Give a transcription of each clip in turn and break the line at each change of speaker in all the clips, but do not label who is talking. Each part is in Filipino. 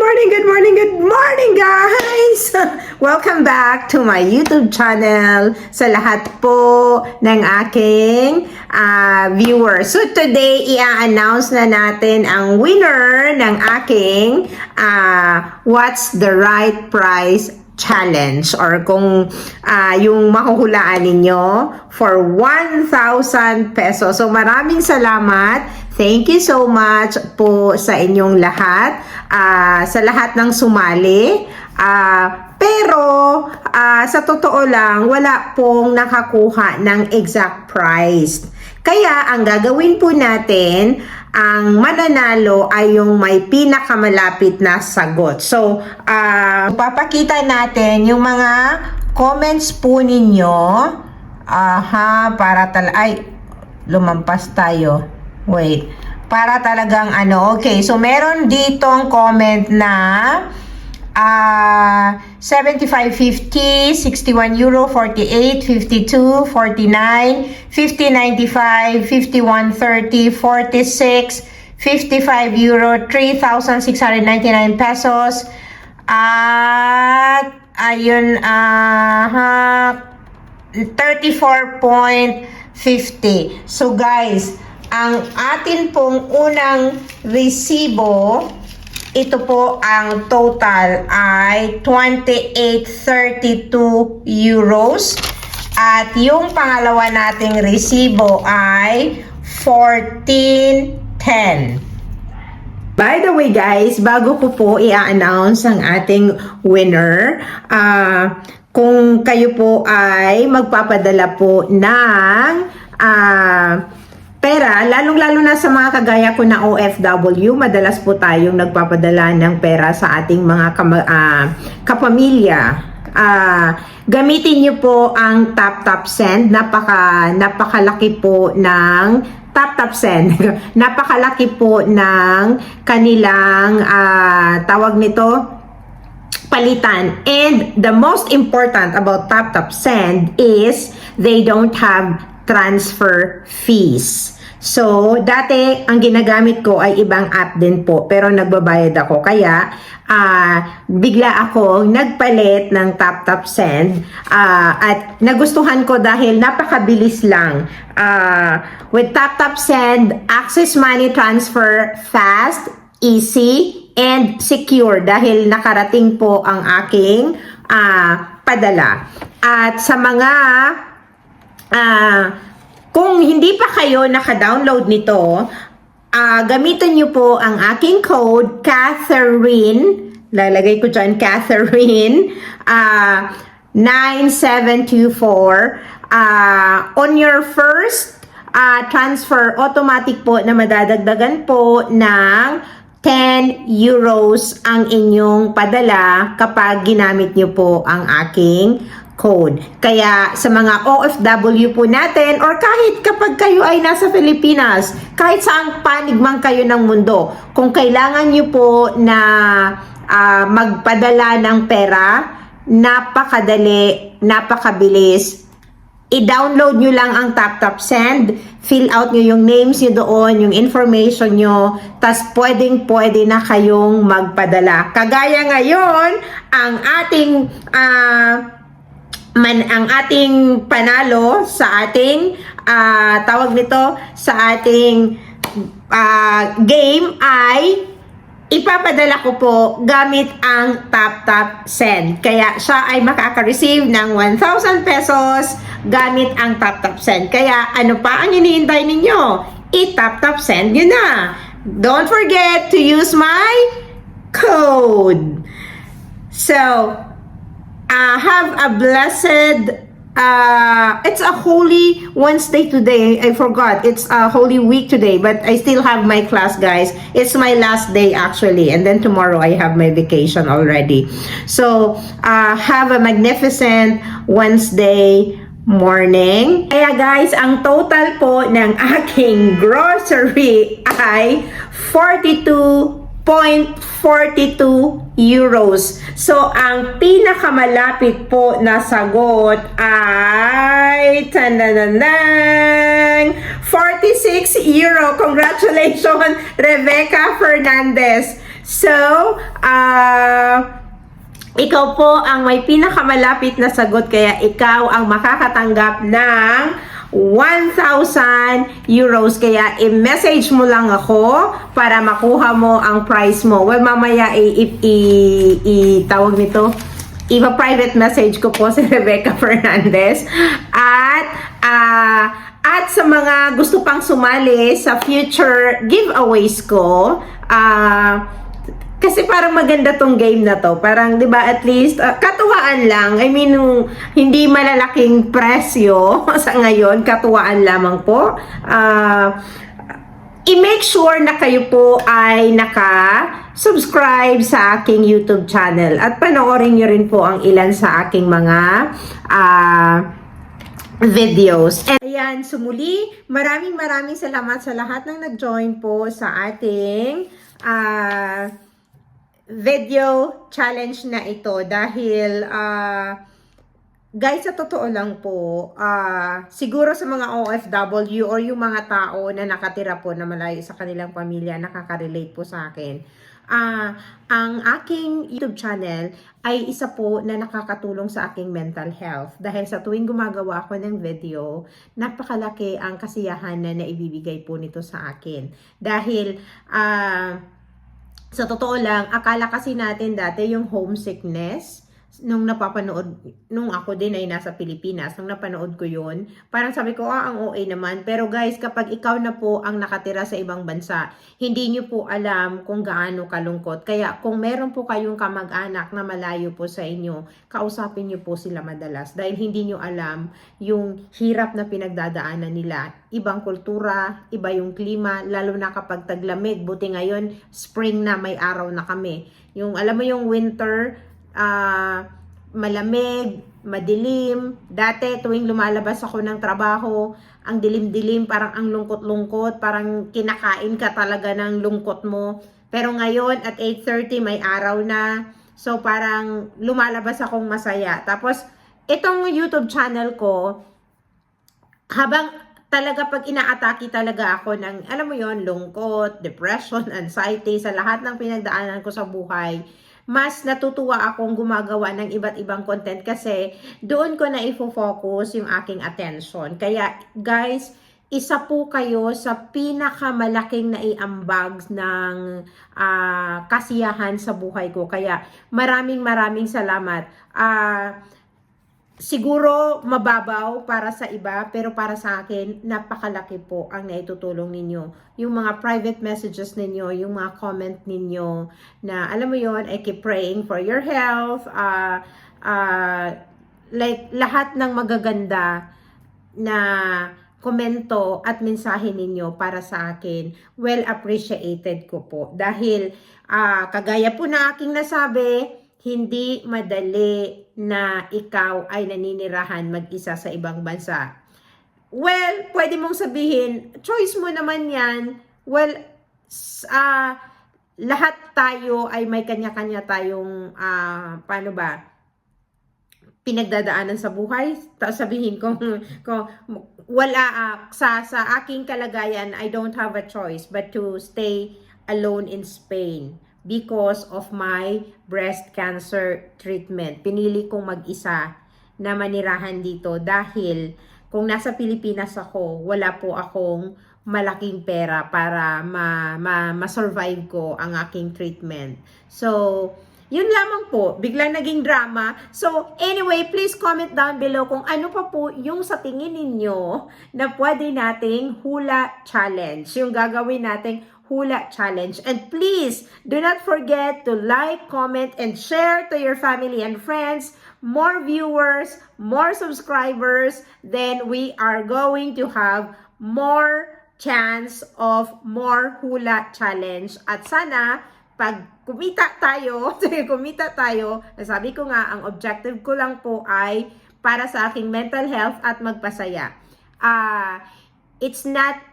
good morning, guys! Welcome back to my YouTube channel sa lahat po ng aking viewers. So today, i-announce na natin ang winner ng aking What's the Right Price Challenge, or kung yung mahuhulaan ninyo for 1,000 pesos. So maraming salamat. Thank you so much po sa inyong lahat, sa lahat ng sumali. Pero sa totoo lang, wala pong nakakuha ng exact price. Kaya ang gagawin po natin, ang mananalo ay yung may pinakamalapit na sagot. So, papakita natin yung mga comments po ninyo. Ay, lumampas tayo. Wait. Para talagang okay. So, meron ditong comment na 75.50, 61 euro, 48, 52, 49, 50.95, 51.30, 46, 55 euro, 3,699 pesos. At ayun, 34.50. So guys, ang atin pong unang resibo, ito po ang total ay 28.32 euros. At yung pangalawa nating resibo ay 14.10. By the way guys, bago ko po i-announce ang ating winner, kung kayo po ay magpapadala po ng pera, lalong-lalo na sa mga kagaya ko na OFW, madalas po tayong nagpapadala ng pera sa ating mga kapamilya. Gamitin niyo po ang Tap Send. Napakalaki po ng Tap Send. Napakalaki po ng kanilang tawag nito, palitan. And the most important about Tap Send is they don't have transfer fees. So, dati ang ginagamit ko ay ibang app din po, pero nagbabayad ako. Kaya, bigla ako nagpalit ng Tap Send at nagustuhan ko dahil napakabilis lang. With Tap Send, access money transfer fast, easy, and secure dahil nakarating po ang aking padala. At sa mga kung hindi pa kayo naka-download nito, gamitin nyo po ang aking code, Catherine. Lalagay ko dyan, Catherine, 9724. On your first transfer, automatic po na madadagdagan po ng 10 euros ang inyong padala kapag ginamit nyo po ang aking code. Kaya sa mga OFW po natin, or kahit kapag kayo ay nasa Pilipinas, kahit saang panig man kayo ng mundo, kung kailangan nyo po na magpadala ng pera, napakadali, napakabilis. I-download nyo lang ang Tap Send, fill out nyo yung names nyo doon, yung information nyo, tas pwede na kayong magpadala. Kagaya ngayon, ang ating panalo sa ating tawag nito, sa ating game ay ipapadala ko po gamit ang Tap Send. Kaya siya ay makaka-receive ng 1,000 pesos gamit ang Tap Send. Kaya ano pa ang iniintay ninyo? I-Tap Send nyo na. Don't forget to use my code. So, have a blessed, it's a Holy Wednesday today. I forgot. It's a Holy Week today, but I still have my class, guys. It's my last day, actually. And then tomorrow, I have my vacation already. So, have a magnificent Wednesday morning. Kaya guys, ang total po ng aking grocery ay 42.42 euros. So, ang pinakamalapit po na sagot ay 46 euro. Congratulations, Rebecca Fernandez. So, ikaw po ang may pinakamalapit na sagot, kaya ikaw ang makakatanggap ng 1,000 euros. Kaya i-message mo lang ako para makuha mo ang prize mo. Well, mamaya tawag nito, ipa-private message ko po si Rebecca Fernandez. At sa mga gusto pang sumali sa future giveaways ko, kasi parang maganda tong game na to. Parang, di ba, at least, katuwaan lang. I mean, hindi malalaking presyo sa ngayon. Katuwaan lamang po. I-make sure na kayo po ay naka-subscribe sa aking YouTube channel. At panoorin nyo rin po ang ilan sa aking mga videos. And ayan, sumuli, maraming salamat sa lahat ng nag-join po sa ating video challenge na ito dahil guys, sa totoo lang po, siguro sa mga OFW or yung mga tao na nakatira po na malayo sa kanilang pamilya, nakaka-relate po sa akin. Ang aking YouTube channel ay isa po na nakakatulong sa aking mental health dahil sa tuwing gumagawa ako ng video, napakalaki ang kasiyahan na naibibigay po nito sa akin. Dahil sa totoo lang, akala kasi natin dati yung homesickness, nung ako din ay nasa Pilipinas, nung napanood ko yun, parang sabi ko, ang OA naman. Pero guys, kapag ikaw na po ang nakatira sa ibang bansa, hindi nyo po alam kung gaano kalungkot. Kaya kung meron po kayong kamag-anak na malayo po sa inyo, kausapin nyo po sila madalas. Dahil hindi nyo alam yung hirap na pinagdadaanan nila. Ibang kultura, iba yung klima, lalo na kapag taglamig. Buti ngayon, spring na, may araw na kami. Yung, alam mo yung winter, malamig, madilim. Dati tuwing lumalabas ako ng trabaho, ang dilim-dilim, parang ang lungkot-lungkot, parang kinakain ka talaga ng lungkot mo. Pero ngayon at 8:30 may araw na. So parang lumalabas akong masaya. Tapos itong YouTube channel ko, habang talaga pag inaatake talaga ako ng, alam mo yon, lungkot, depression, anxiety, sa lahat ng pinagdaanan ko sa buhay, mas natutuwa akong gumagawa ng iba't ibang content kasi doon ko na ifo-focus yung aking attention. Kaya guys, isa po kayo sa pinakamalaking naiambag ng kasiyahan sa buhay ko. Kaya maraming salamat. Siguro mababaw para sa iba, pero para sa akin, napakalaki po ang naitutulong ninyo. Yung mga private messages ninyo, yung mga comment ninyo, na alam mo yon, I keep praying for your health, like lahat ng magaganda na komento at mensahe ninyo para sa akin, well appreciated ko po. Dahil kagaya po na aking nasabi, hindi madali na ikaw ay naninirahan mag-isa sa ibang bansa. Well, pwede mong sabihin, choice mo naman yan. Well, lahat tayo ay may kanya-kanya tayong, paano ba, pinagdadaanan sa buhay. Tapos sabihin kung wala, sa aking kalagayan, I don't have a choice but to stay alone in Spain because of my breast cancer treatment. Pinili kong mag-isa na manirahan dito dahil kung nasa Pilipinas ako, wala po akong malaking pera para ma-survive ko ang aking treatment. So, yun lamang po. Biglang naging drama. So, anyway, please comment down below kung ano pa po yung sa tingin ninyo na pwede nating hula challenge. Yung gagawin nating hula challenge. And please, do not forget to like, comment, and share to your family and friends. More viewers, more subscribers, then we are going to have more chance of more hula challenge. At sana, pag kumita tayo, sabi ko nga, ang objective ko lang po ay para sa aking mental health at magpasaya. It's not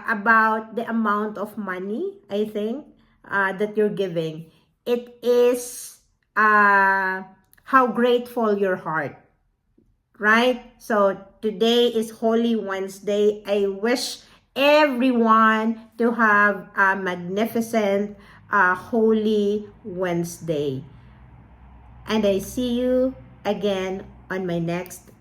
about the amount of money, I think, that you're giving. It is how grateful your heart, right? So today is Holy Wednesday. I wish everyone to have a magnificent Holy Wednesday. And I see you again on my next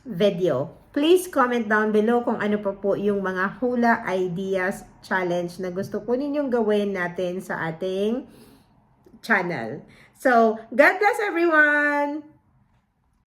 video. Please comment down below kung ano pa po yung mga hula ideas, challenge na gusto po ninyong gawin natin sa ating channel. So, God bless everyone!